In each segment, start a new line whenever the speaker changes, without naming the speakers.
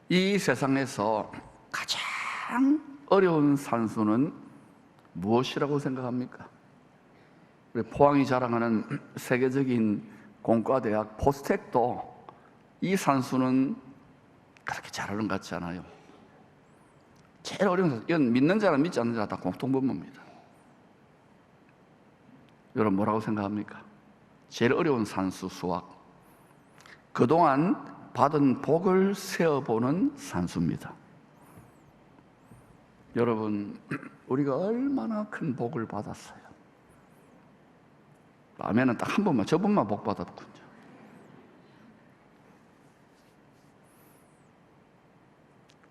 이 세상에서 가장 어려운 산수는 무엇이라고 생각합니까? 우리 포항이 자랑하는 세계적인 공과대학 포스텍도 이 산수는 그렇게 잘하는 것 같지 않아요. 제일 어려운 산수, 이건 믿는 자랑 믿지 않는 자가 다 공통분모입니다. 여러분 뭐라고 생각합니까? 제일 어려운 산수 수학, 그동안 받은 복을 세어보는 산수입니다. 여러분, 우리가 얼마나 큰 복을 받았어요. 아멘은 딱 한 번만, 저분만 복 받았군요.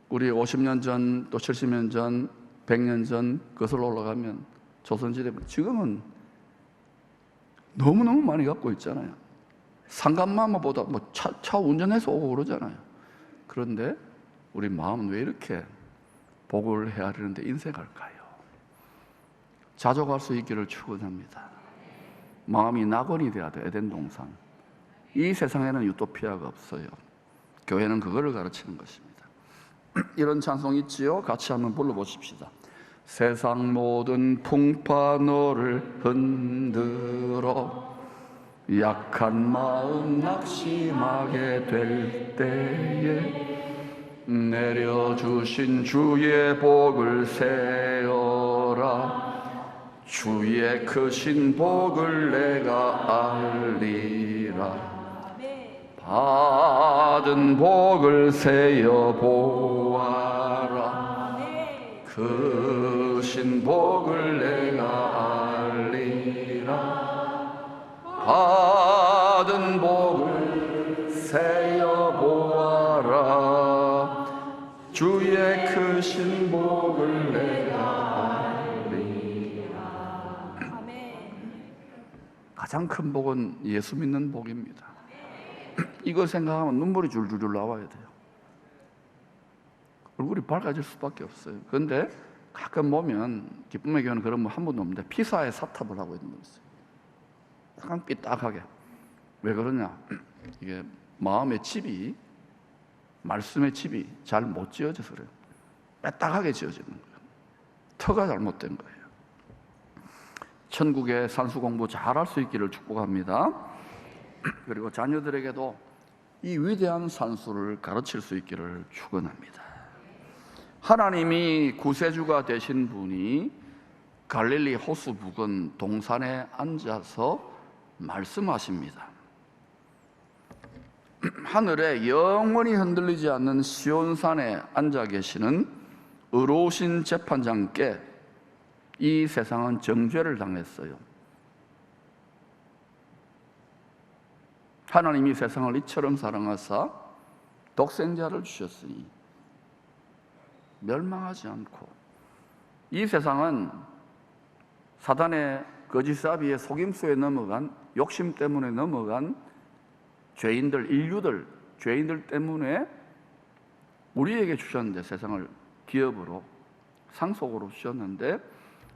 우리 50년 전, 또 70년 전, 100년 전 그것으로 올라가면 조선시대, 지금은 너무너무 많이 갖고 있잖아요. 상간마마보다 차 운전해서 오고 그러잖아요. 그런데 우리 마음은 왜 이렇게 복을 헤아리는데 인색할까요? 자족할 수 있기를 축원합니다. 마음이 낙원이 돼야 돼. 에덴 동산. 이 세상에는 유토피아가 없어요. 교회는 그거를 가르치는 것입니다. 이런 찬송 있지요? 같이 한번 불러보십시다. 세상 모든 풍파 너를 흔들어 약한 마음 낙심하게 될 때에 내려주신 주의 복을 세어라. 주의 크신 복을 내가 알리라. 받은 복을 세어 보아라. 크신 복을 내가 알리라. 받은 복을 세어 보아라. 주의 크신 복을 내가 알리라. 가장 큰 복은 예수 믿는 복입니다. 이거 생각하면 눈물이 줄줄줄 나와야 돼요. 얼굴이 밝아질 수밖에 없어요. 그런데 가끔 보면 기쁨의 교회는 그런 분 한 분도 없는데 피사에 사탑을 하고 있는 분 있어요. 약간 삐딱하게. 왜 그러냐? 이게 마음의 칩이, 말씀의 칩이 잘 못 지어져서 그래요. 삐딱하게 지어지는 거예요. 터가 잘못된 거예요. 천국의 산수 공부 잘할 수 있기를 축복합니다. 그리고 자녀들에게도 이 위대한 산수를 가르칠 수 있기를 축원합니다. 하나님이 구세주가 되신 분이 갈릴리 호수 부근 동산에 앉아서 말씀하십니다. 하늘에 영원히 흔들리지 않는 시온산에 앉아 계시는 의로우신 재판장께 이 세상은 정죄를 당했어요. 하나님이 세상을 이처럼 사랑하사 독생자를 주셨으니 멸망하지 않고, 이 세상은 사단의 거짓사비의 속임수에 넘어간, 욕심 때문에 넘어간 죄인들, 인류들, 죄인들 때문에 우리에게 주셨는데, 세상을 기업으로, 상속으로 주셨는데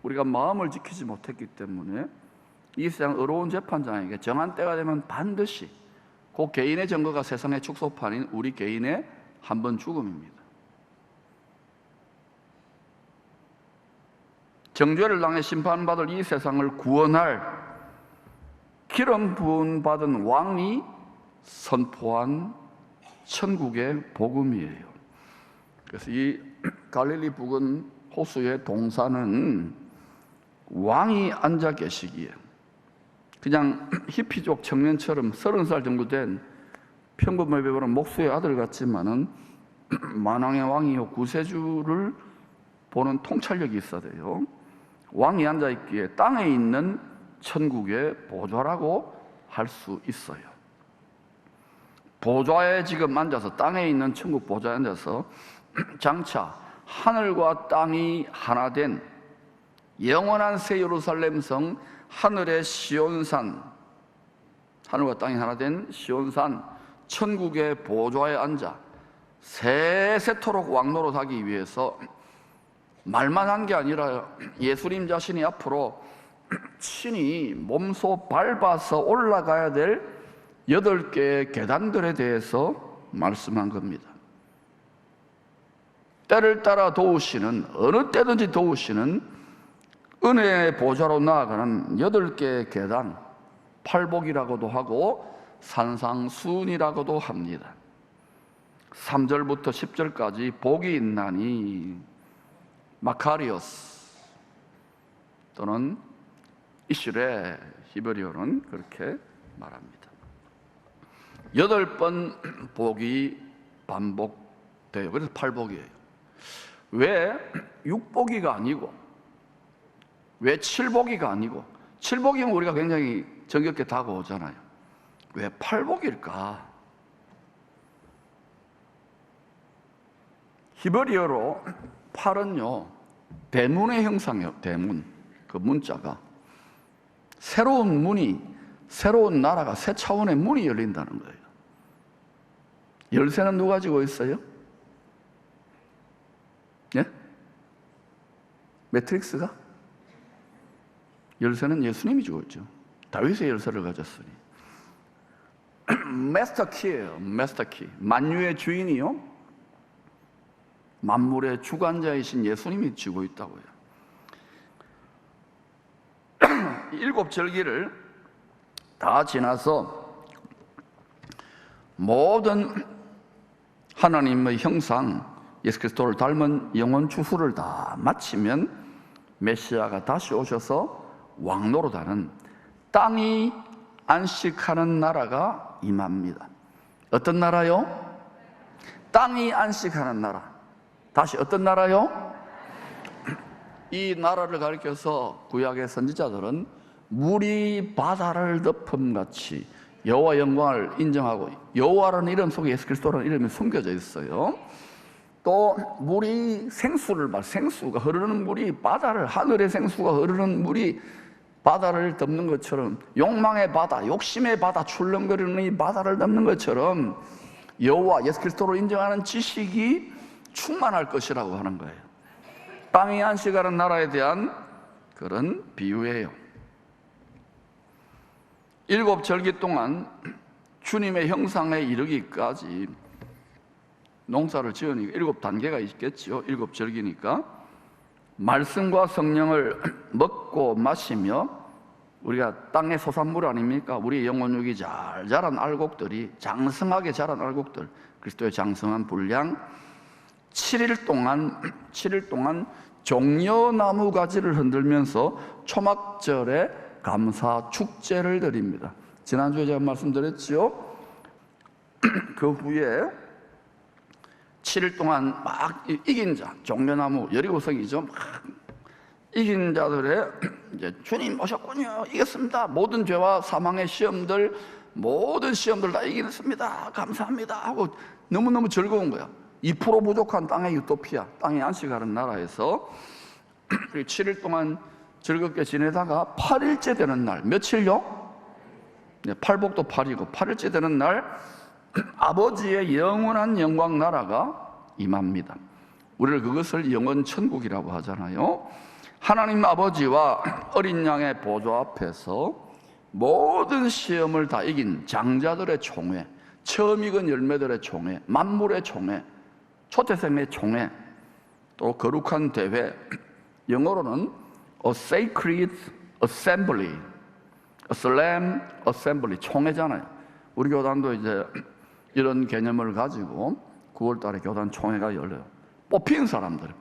우리가 마음을 지키지 못했기 때문에 이 세상 의로운 재판장에게 정한 때가 되면 반드시 그 개인의 증거가 세상의 축소판인 우리 개인의 한 번 죽음입니다. 정죄를 당해 심판받을 이 세상을 구원할 기름 부음 받은 왕이 선포한 천국의 복음이에요. 그래서 이 갈릴리 부근 호수의 동산은 왕이 앉아 계시기에, 그냥 히피족 청년처럼 30살 정도 된 평범해 보이는 목수의 아들 같지만은 만왕의 왕이요 구세주를 보는 통찰력이 있어야 돼요. 왕이 앉아있기에 땅에 있는 천국의 보좌라고 할 수 있어요. 보좌에 지금 앉아서, 땅에 있는 천국 보좌에 앉아서 장차 하늘과 땅이 하나 된 영원한 새 예루살렘 성, 하늘의 시온산, 하늘과 땅이 하나 된 시온산 천국의 보좌에 앉아 세세토록 왕노릇하기 위해서 말만 한 게 아니라 예수님 자신이 앞으로 친히 몸소 밟아서 올라가야 될 8개의 계단들에 대해서 말씀한 겁니다. 때를 따라 도우시는, 어느 때든지 도우시는 은혜의 보좌로 나아가는 8개의 계단, 팔복이라고도 하고 산상수훈이라고도 합니다. 3절부터 10절까지 복이 있나니 마카리오스 또는 이슈레, 히브리어는 그렇게 말합니다. 8번 복이 반복돼요. 그래서 8복이에요. 왜 6복이가 아니고, 왜 7복이가 아니고, 7복이면 우리가 굉장히 정겹게 다가오잖아요. 왜 8복일까? 히브리어로 8은요, 대문의 형상이에요. 대문. 그 문자가. 새로운 문이, 새로운 나라가, 새 차원의 문이 열린다는 거예요. 열쇠는 누가 가지고 있어요? 예? 매트릭스가? 열쇠는 예수님이 주고 있죠. 다윗의 열쇠를 가졌으니. 마스터키예요. 마스터키. 만유의 주인이요, 만물의 주관자이신 예수님이 쥐고 있다고요. 7절기를 다 지나서 모든 하나님의 형상, 예수 그리스도를 닮은 영원 추수를 다 마치면 메시아가 다시 오셔서 왕노릇하는 땅이 안식하는 나라가 임합니다. 어떤 나라요? 땅이 안식하는 나라. 다시 어떤 나라요? 이 나라를 가리켜서 구약의 선지자들은 물이 바다를 덮음같이 여호와 영광을 인정하고, 여호와라는 이름 속에 예수 그리스도라는 이름이 숨겨져 있어요. 또 물이 생수가 흐르는 물이 바다를, 하늘의 생수가 흐르는 물이 바다를 덮는 것처럼, 욕망의 바다, 욕심의 바다, 출렁거리는 이 바다를 덮는 것처럼 여호와 예수 그리스도를 인정하는 지식이 충만할 것이라고 하는 거예요. 땅이 안식하는 나라에 대한 그런 비유예요. 7절기 동안 주님의 형상에 이르기까지 농사를 지으니까 7단계가 있겠죠. 7절기니까 말씀과 성령을 먹고 마시며, 우리가 땅의 소산물 아닙니까? 우리의 영혼육이 잘 자란 알곡들이, 장성하게 자란 알곡들, 그리스도의 장성한 분량, 7일 동안 종려나무 가지를 흔들면서 초막절에 감사 축제를 드립니다. 지난주에 제가 말씀드렸지요. 그 후에 7일 동안 막 이긴 자, 종려나무, 여리고성이죠. 막 이긴 자들의 이제 주님 오셨군요, 이겼습니다, 모든 죄와 사망의 시험들, 모든 시험들 다 이기겠습니다, 감사합니다 하고 너무너무 즐거운 거야. 2% 부족한 땅의 유토피아, 땅이 안식하는 나라에서 7일 동안 즐겁게 지내다가 8일째 되는 날, 며칠요? 네, 팔복도 8이고 8일째 되는 날 아버지의 영원한 영광 나라가 임합니다. 우리는 그것을 영원 천국이라고 하잖아요. 하나님 아버지와 어린 양의 보좌 앞에서 모든 시험을 다 이긴 장자들의 총회, 처음 익은 열매들의 총회, 만물의 총회, 초태생의 총회, 또 거룩한 대회, 영어로는 a sacred assembly, a solemn assembly, 총회잖아요. 우리 교단도 이제 이런 개념을 가지고 9월 달에 교단 총회가 열려요. 뽑힌 사람들.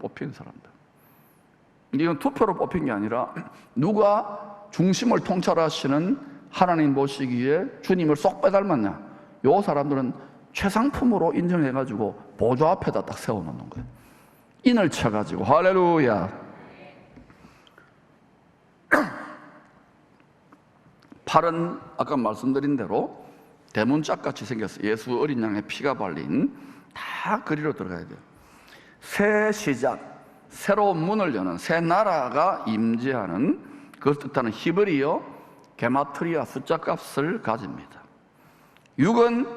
이건 투표로 뽑힌 게 아니라 누가 중심을 통찰하시는 하나님 보시기에 주님을 쏙 빼닮았냐, 요 사람들은 최상품으로 인정해가지고 보좌 앞에다 딱 세워놓는 거예요. 인을 쳐가지고. 할렐루야. 팔은 아까 말씀드린 대로 대문짝같이 생겼어요. 예수 어린 양의 피가 발린, 다 그리로 들어가야 돼요. 새 시작, 새로운 문을 여는 새 나라가 임재하는, 그것을 뜻하는 히브리어 게마트리아 숫자 값을 가집니다. 6은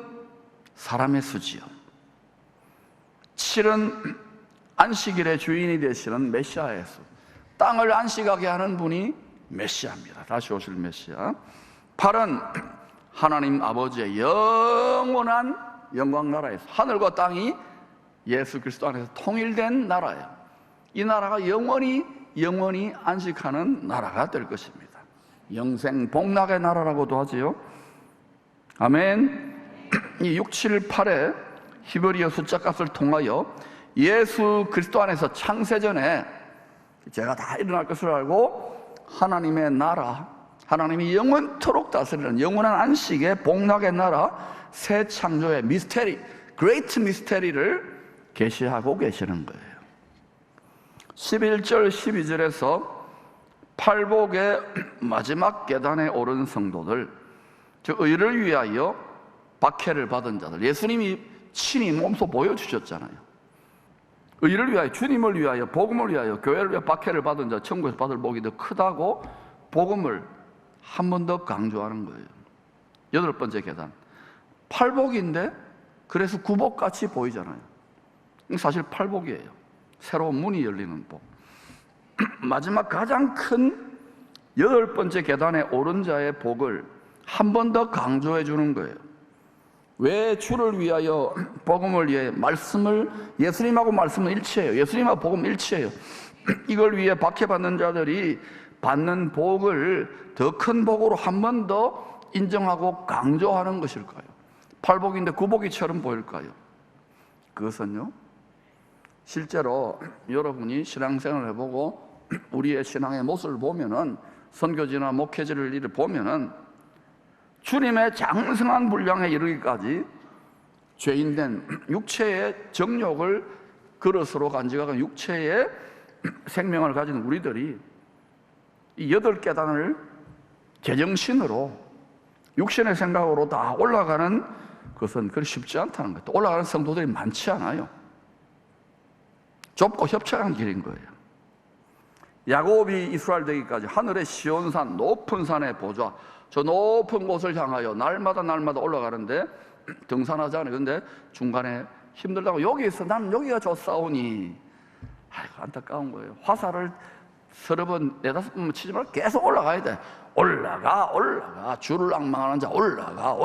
사람의 수지요. 7은 안식일의 주인이 되시는 메시아의 수, 땅을 안식하게 하는 분이 메시아입니다. 다시 오실 메시아. 8은 하나님 아버지의 영원한 영광 나라에서 하늘과 땅이 예수 그리스도 안에서 통일된 나라예요. 이 나라가 영원히 안식하는 나라가 될 것입니다. 영생 복락의 나라라고도 하지요. 아멘. 이 6, 7, 8의 히브리어 숫자 값을 통하여 예수 그리스도 안에서 창세전에 제가 다 일어날 것을 알고 하나님의 나라, 하나님이 영원토록 다스리는 영원한 안식의 복락의 나라, 새 창조의 미스테리, 그레이트 미스테리를 계시하고 계시는 거예요. 11절 12절에서 팔복의 마지막 계단에 오른 성도들, 즉 의를 위하여 박해를 받은 자들, 예수님이 친히 몸소 보여주셨잖아요. 의를 위하여, 주님을 위하여, 복음을 위하여, 교회를 위하여 박해를 받은 자, 천국에서 받을 복이 더 크다고 복음을 한 번 더 강조하는 거예요. 8번째 계단, 팔복인데 그래서 구복같이 보이잖아요. 사실 팔복이에요. 새로운 문이 열리는 복. 마지막 가장 큰 8번째 계단에 오른 자의 복을 한 번 더 강조해 주는 거예요. 왜 주를 위하여, 복음을 위해, 말씀을, 예수님하고 말씀은 일치해요. 예수님하고 복음 일치해요. 이걸 위해 박해받는 자들이 받는 복을 더 큰 복으로 한 번 더 인정하고 강조하는 것일까요? 팔복인데 구복이처럼 보일까요? 그것은요, 실제로 여러분이 신앙생활을 해보고 우리의 신앙의 모습을 보면은, 선교지나 목회지를 일을 보면은 주님의 장성한 분량에 이르기까지 죄인된 육체의 정욕을 그릇으로 간직하고 육체의 생명을 가진 우리들이 이 8계단을 제정신으로 육신의 생각으로 다 올라가는 것은 그리 쉽지 않다는 거예요. 올라가는 성도들이 많지 않아요. 좁고 협착한 길인 거예요. 야곱이 이스라엘 되기까지 하늘의 시온산, 높은 산의 보좌, 저 높은 곳을 향하여 날마다 올라가는데 등산하잖아요. 그런데 중간에 힘들다고 여기서 나는 여기가 좋사오니, 아이고 안타까운 거예요. 화살을 서너 번, 4-5번 치지 말고 계속 올라가야 돼. 올라가 주를 앙망하는 자 올라가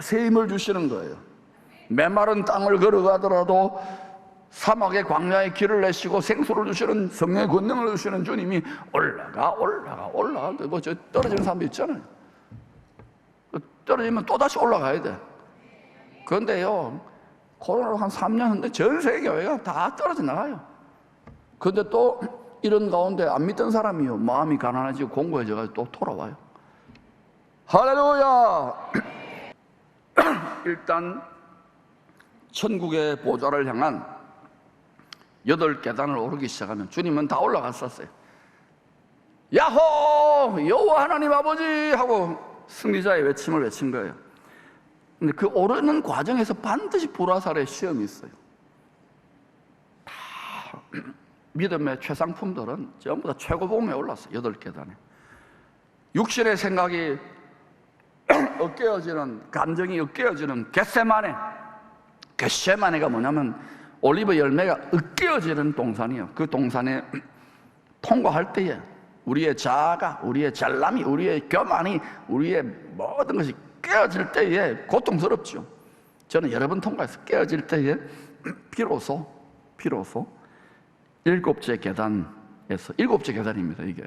새 힘을 주시는 거예요. 메마른 땅을 걸어가더라도 사막의 광야에 길을 내시고 생수를 주시는, 성령의 권능을 주시는 주님이 올라가. 뭐 저 떨어지는 사람도 있잖아요. 떨어지면 또 다시 올라가야 돼. 그런데요, 코로나로 한 3년 했는데 전 세계 교회가 다 떨어져 나가요. 그런데 또 이런 가운데 안 믿던 사람이요, 마음이 가난해지고 공고해져가지고 또 돌아와요. 할렐루야. 일단 천국의 보좌를 향한 8계단을 오르기 시작하면 주님은 다 올라갔었어요. 야호! 여호와 하나님 아버지! 하고 승리자의 외침을 외친 거예요. 근데 그 오르는 과정에서 반드시 불화살의 시험이 있어요. 다 믿음의 최상품들은 전부 다 최고봉에 올랐어요. 8계단에. 육신의 생각이 엇깨어지는, 감정이 엇깨어지는 겟세마네가 뭐냐면 올리브 열매가 으깨어지는 동산이에요. 그 동산에 통과할 때에 우리의 자아가, 우리의 잘남이, 우리의 교만이, 우리의 모든 것이 깨어질 때에 고통스럽죠. 저는 여러 번 통과해서 깨어질 때에 비로소 7째 계단에서, 7째 계단입니다. 이게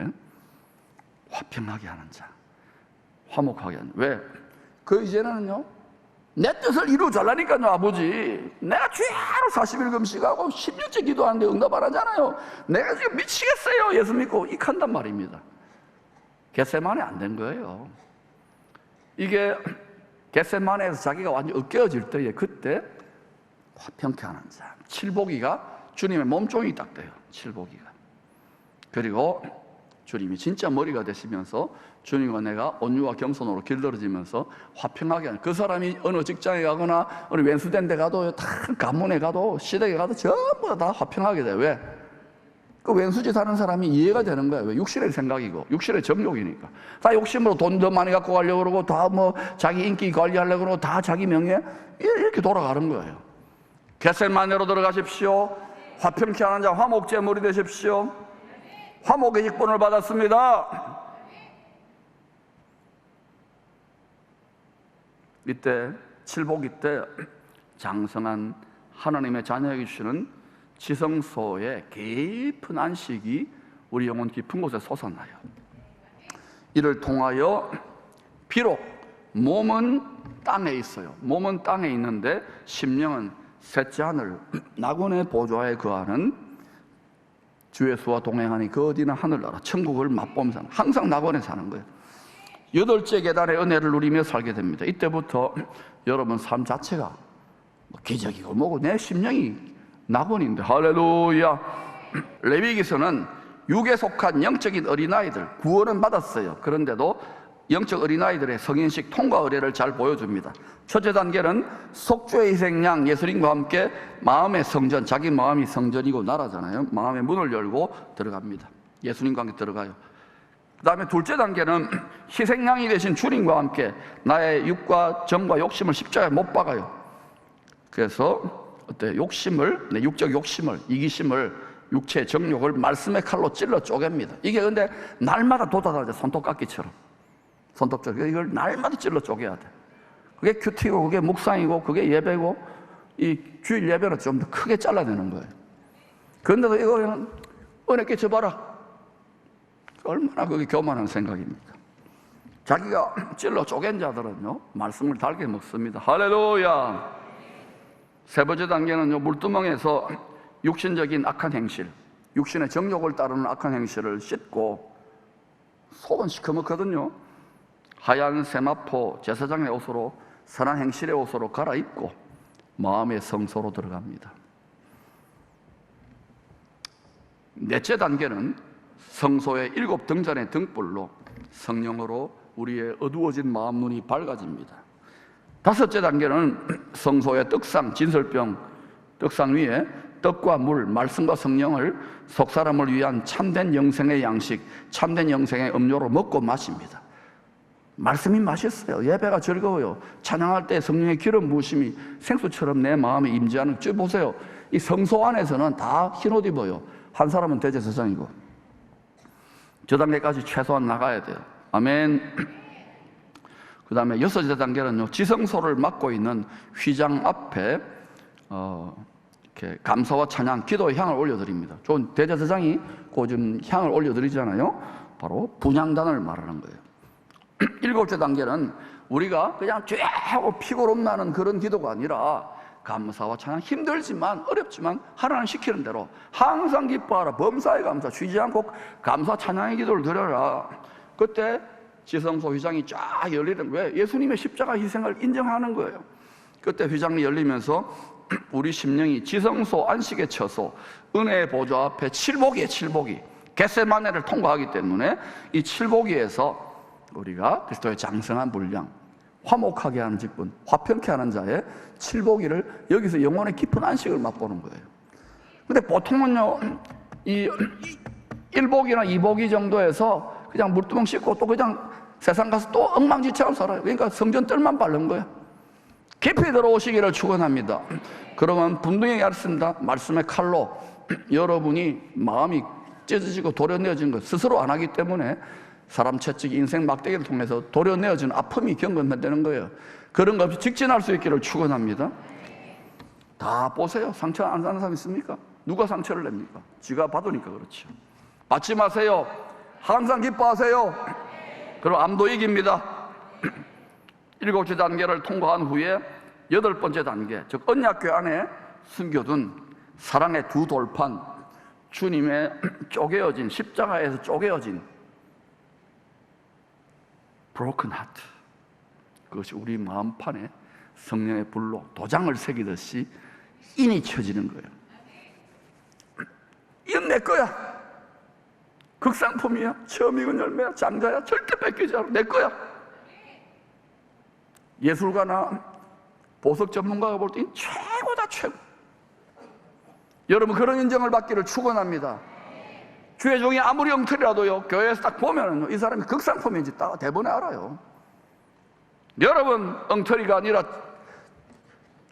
화평하게 하는 자, 화목하게 하는. 왜? 그 이제는요, 내 뜻을 이루어달라니까요. 아버지, 내가 죄로 40일 금식하고 10년째 기도하는데 응답 안 하잖아요. 내가 지금 미치겠어요. 예수 믿고 익한단 말입니다. 겟세마네 안 된 거예요. 이게 겟세마네에서 자기가 완전 으깨어질 때에 그때 화평케 하는 자, 칠보기가 주님의 몸종이 딱 돼요. 칠보기가. 그리고 주님이 진짜 머리가 되시면서 주님과 내가 온유와 겸손으로 길들어지면서 화평하게 하는, 그 사람이 어느 직장에 가거나 어느 왼수된 데 가도, 다 가문에 가도 시댁에 가도 전부 다 화평하게 돼요. 왜? 그 왼수짓 하는 사람이 이해가 되는 거예요. 왜? 육신의 생각이고 육신의 정욕이니까. 다 욕심으로 돈 더 많이 갖고 가려고 그러고, 다 뭐 자기 인기 관리하려고 그러고, 다 자기 명예, 이렇게 돌아가는 거예요. 겟세마네로 들어가십시오. 화평케 하는 자, 화목제물이 되십시오. 화목의 직분을 받았습니다. 이때 칠복이 때 장성한 하나님의 자녀에게 주시는 지성소의 깊은 안식이 우리 영혼 깊은 곳에 솟아나요. 이를 통하여 비록 몸은 땅에 있어요. 몸은 땅에 있는데 심령은 셋째 하늘 낙원의 보좌에 거하는 주 예수와 동행하니 그 어디나 하늘나라 천국을 맛보면서 항상 낙원에 사는 거예요. 8째 계단의 은혜를 누리며 살게 됩니다. 이때부터 여러분 삶 자체가 기적이고 뭐고 내 심령이 낙원인데, 할렐루야. 레위기서는 육에 속한 영적인 어린아이들 구원은 받았어요. 그런데도 영적 어린아이들의 성인식 통과 의례를 잘 보여줍니다. 첫째 단계는 속죄의 희생양 예수님과 함께 마음의 성전, 자기 마음이 성전이고 나라잖아요. 마음의 문을 열고 들어갑니다. 예수님과 함께 들어가요. 그 다음에 둘째 단계는 희생양이 되신 주님과 함께 나의 육과 정과 욕심을 십자가에 못 박아요. 그래서 욕심을, 내 육적 욕심을, 이기심을, 육체의 정욕을 말씀의 칼로 찔러 쪼갭니다. 이게 근데 날마다 도달하죠. 손톱깎이처럼. 손톱처럼. 이걸 날마다 찔러 쪼개야 돼. 그게 큐티고, 그게 묵상이고, 그게 예배고, 이 주일 예배는 좀 더 크게 잘라내는 거예요. 그런데도 이거는 은혜 끼쳐봐라. 얼마나 그게 교만한 생각입니까? 자기가 찔러 쪼갠 자들은요, 말씀을 달게 먹습니다. 할렐루야! 세 번째 단계는 물두멍에서 육신적인 악한 행실, 육신의 정욕을 따르는 악한 행실을 씻고, 속은 시커멓거든요. 하얀 세마포 제사장의 옷으로, 선한 행실의 옷으로 갈아입고 마음의 성소로 들어갑니다. 넷째 단계는 성소의 7 등잔의 등불로 성령으로 우리의 어두워진 마음 눈이 밝아집니다. 다섯째 단계는 성소의 떡상, 진설병, 떡상 위에 떡과 물, 말씀과 성령을 속사람을 위한 참된 영생의 양식, 참된 영생의 음료로 먹고 마십니다. 말씀이 맛있어요. 예배가 즐거워요. 찬양할 때 성령의 기름 부으심이 생수처럼 내 마음에 임재하는 거 보세요. 이 성소 안에서는 다 흰옷 입어요. 한 사람은 대제사장이고. 저 단계까지 최소한 나가야 돼요. 아멘. 그 다음에 6째 단계는요, 지성소를 맡고 있는 휘장 앞에 이렇게 감사와 찬양, 기도의 향을 올려드립니다. 좋은 대제사장이 그 향을 올려드리잖아요. 바로 분향단을 말하는 거예요. 7째 단계는 우리가 그냥 쬐하고 피고름 나는 그런 기도가 아니라 감사와 찬양, 힘들지만 어렵지만 하나님 시키는 대로 항상 기뻐하라, 범사에 감사, 쉬지 않고 감사 찬양의 기도를 드려라. 그때 지성소 휘장이 쫙 열리는 거예요. 예수님의 십자가 희생을 인정하는 거예요. 그때 휘장이 열리면서 우리 심령이 지성소 안식의 처소, 은혜의 보좌 앞에 칠복이에요. 칠복이 겟세마네를 통과하기 때문에 이 칠복이에서 우리가 그리스도의 장성한 분량, 화목하게 하는 직분, 화평케 하는 자의 칠복이를 여기서 영혼의 깊은 안식을 맛보는 거예요. 근데 보통은요, 이 1복이나 2복이 정도에서 그냥 물두멍 씻고 또 그냥 세상 가서 또 엉망진창으로 살아요. 그러니까 성전 뜰만 바른 거예요. 깊이 들어오시기를 축원합니다. 그러면 분명히 알습니다. 말씀의 칼로 여러분이 마음이 찢어지고 도려내어진 것 스스로 안 하기 때문에 사람 채찍, 인생 막대기를 통해서 도려내어진 아픔이 경험되는 거예요. 그런 것 없이 직진할 수 있기를 축원합니다. 다 보세요. 상처 안 사는 사람 있습니까? 누가 상처를 냅니까? 지가 받으니까 그렇죠. 받지 마세요. 항상 기뻐하세요. 그럼 암도 이깁니다. 7째 단계를 통과한 후에 8번째 단계, 즉 언약궤 안에 숨겨둔 사랑의 두 돌판, 주님의 쪼개어진, 십자가에서 쪼개어진 broken heart, 그것이 우리 마음판에 성령의 불로 도장을 새기듯이 인이 쳐지는 거예요. 이건 내 거야. 극상품이야. 처음 익은 열매야. 장자야. 절대 뺏기지 않아. 내 거야. 예술가나 보석 전문가가 볼 때 최고다, 최고. 여러분 그런 인정을 받기를 축원합니다. 주의 종이 아무리 엉터리라도요, 교회에서 딱 보면은 이 사람이 극상품인지 딱 대본에 알아요. 여러분 엉터리가 아니라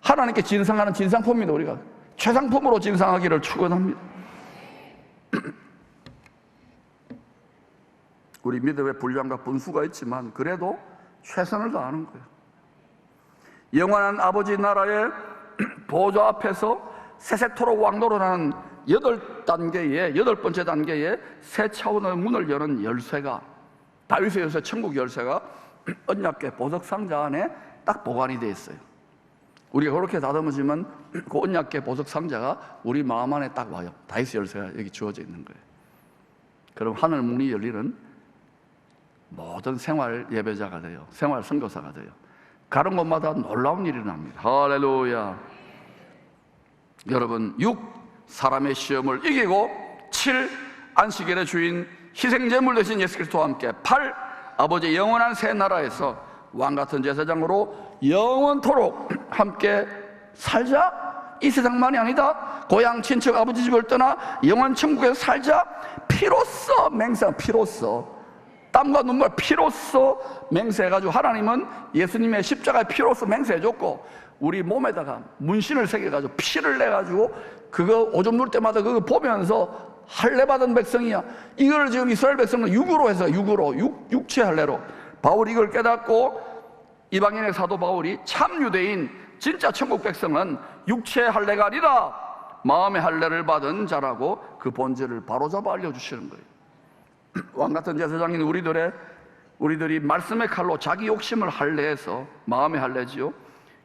하나님께 진상하는 진상품입니다. 우리가 최상품으로 진상하기를 축원합니다. 우리 믿음에 분량과 분수가 있지만 그래도 최선을 다하는 거예요. 영원한 아버지 나라에 보좌 앞에서 세세토록 왕노릇하는 8단계의 8번째 단계의 새 차원의 문을 여는 열쇠가, 다윗의 열쇠, 천국 열쇠가 언약궤 보석 상자 안에 딱 보관이 되어 있어요. 우리가 그렇게 다듬어지면 그 언약궤 보석 상자가 우리 마음 안에 딱 와요. 다윗의 열쇠가 여기 주어져 있는 거예요. 그럼 하늘 문이 열리는 모든 생활 예배자가 돼요. 생활 선교사가 돼요. 가는 곳마다 놀라운 일이 납니다. 할렐루야. 여러분, 6. 사람의 시험을 이기고, 7. 안식일의 주인 희생제물 되신 예수 그리스도와 함께, 8. 아버지의 영원한 새 나라에서 왕같은 제사장으로 영원토록 함께 살자. 이 세상만이 아니다. 고향 친척 아버지 집을 떠나 영원 천국에서 살자. 피로써 맹세, 피로써 땀과 눈물 피로써 맹세해가지고, 하나님은 예수님의 십자가의 피로써 맹세해줬고, 우리 몸에다가 문신을 새겨가지고 피를 내가지고 그거 오줌 누를 때마다 그거 보면서 할례 받은 백성이야. 이걸 지금 이스라엘 백성은 육으로 해서, 육체 할례로. 바울이 이걸 깨닫고, 이방인의 사도 바울이 참 유대인 진짜 천국 백성은 육체 할례가 아니라 마음의 할례를 받은 자라고 그 본질을 바로잡아 알려주시는 거예요. 왕같은 제사장인 우리들이 말씀의 칼로 자기 욕심을 할례해서, 마음의 할례지요,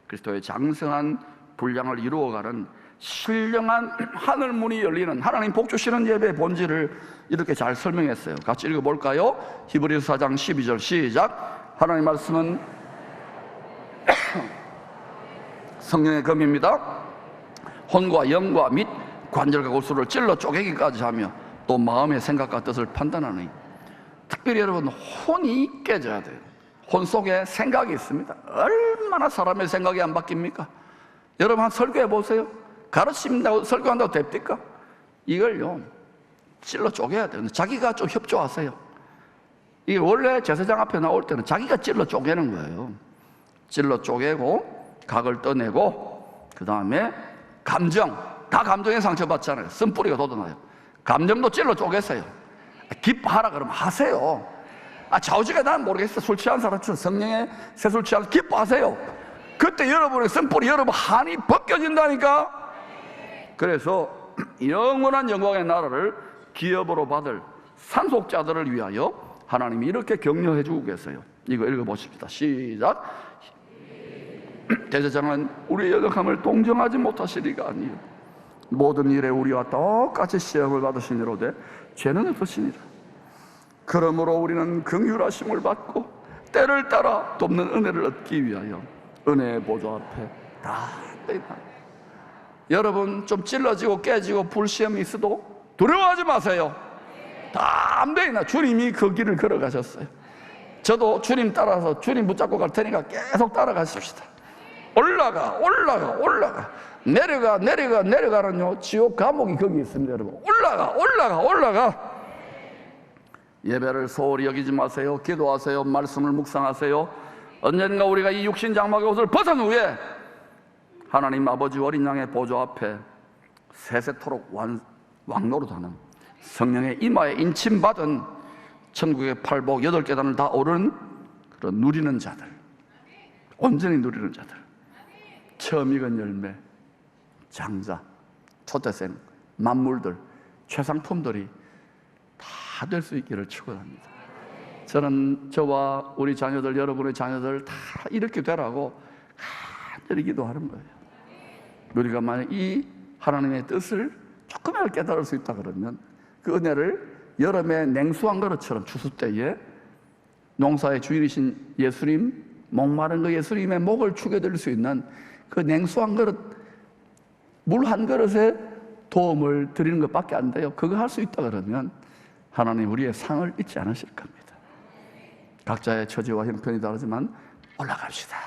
그리스도의 장성한 분량을 이루어가는 신령한 하늘 문이 열리는, 하나님 복 주시는 예배의 본질을 이렇게 잘 설명했어요. 같이 읽어볼까요? 히브리서 4장 12절 시작. 하나님 말씀은 성령의 검입니다. 혼과 영과 및 관절과 골수를 찔러 쪼개기까지 하며 또 마음의 생각과 뜻을 판단하니. 특별히 여러분, 혼이 깨져야 돼요. 혼 속에 생각이 있습니다. 얼마나 사람의 생각이 안 바뀝니까? 여러분, 한 설교해 보세요. 가르친다고 설교한다고 됩니까? 이걸요 찔러 쪼개야 돼요. 자기가 좀 협조하세요. 이게 원래 제사장 앞에 나올 때는 자기가 찔러 쪼개는 거예요. 찔러 쪼개고 각을 떠내고, 그 다음에 감정, 다 감정에 상처받잖아요. 쓴뿌리가 돋아나요. 감정도 찔러 쪼개세요. 기뻐하라 그러면 하세요. 좌우지가 난 모르겠어. 술 취한 사람처럼 성령의 새술 취한 기뻐하세요. 그때 여러분의 쓴뿌리, 여러분 한이 벗겨진다니까. 그래서 영원한 영광의 나라를 기업으로 받을 상속자들을 위하여 하나님이 이렇게 격려해 주고 계세요. 이거 읽어보십시다. 시작. 제사장은 우리의 연약함을 동정하지 못하시리가 아니요 모든 일에 우리와 똑같이 시험을 받으시니로되 죄는 없으시니라. 그러므로 우리는 긍휼하심을 받고 때를 따라 돕는 은혜를 얻기 위하여 은혜의 보좌 앞에 다 빼다. 여러분, 좀 찔러지고 깨지고 불시험이 있어도 두려워하지 마세요. 다 안 되나 주님이 그 길을 걸어가셨어요. 저도 주님 따라서 주님 붙잡고 갈 테니까 계속 따라가십시다. 올라가 내려가는요 지옥 감옥이 거기 있습니다. 여러분, 올라가. 예배를 소홀히 여기지 마세요. 기도하세요. 말씀을 묵상하세요. 언젠가 우리가 이 육신 장막의 옷을 벗은 후에 하나님 아버지 어린 양의 보좌 앞에 세세토록 왕노릇하는, 성령의 이마에 인침받은 천국의 팔복 8계단을 다 오르는 그런 누리는 자들, 온전히 누리는 자들, 처음 익은 열매, 장자, 초대생, 만물들, 최상품들이 다 될 수 있기를 축원합니다. 저는 저와 우리 자녀들, 여러분의 자녀들 다 이렇게 되라고 간절히 기도하는 거예요. 우리가 만약 이 하나님의 뜻을 조금이라도 깨달을 수 있다 그러면 그 은혜를 여름에 냉수한 그릇처럼 추수 때에 농사의 주인이신 예수님, 목마른 그 예수님의 목을 축여드릴 수 있는 그 냉수한 그릇, 물 한 그릇에 도움을 드리는 것밖에 안 돼요. 그거 할 수 있다 그러면 하나님 우리의 상을 잊지 않으실 겁니다. 각자의 처지와 형편이 다르지만 올라갑시다.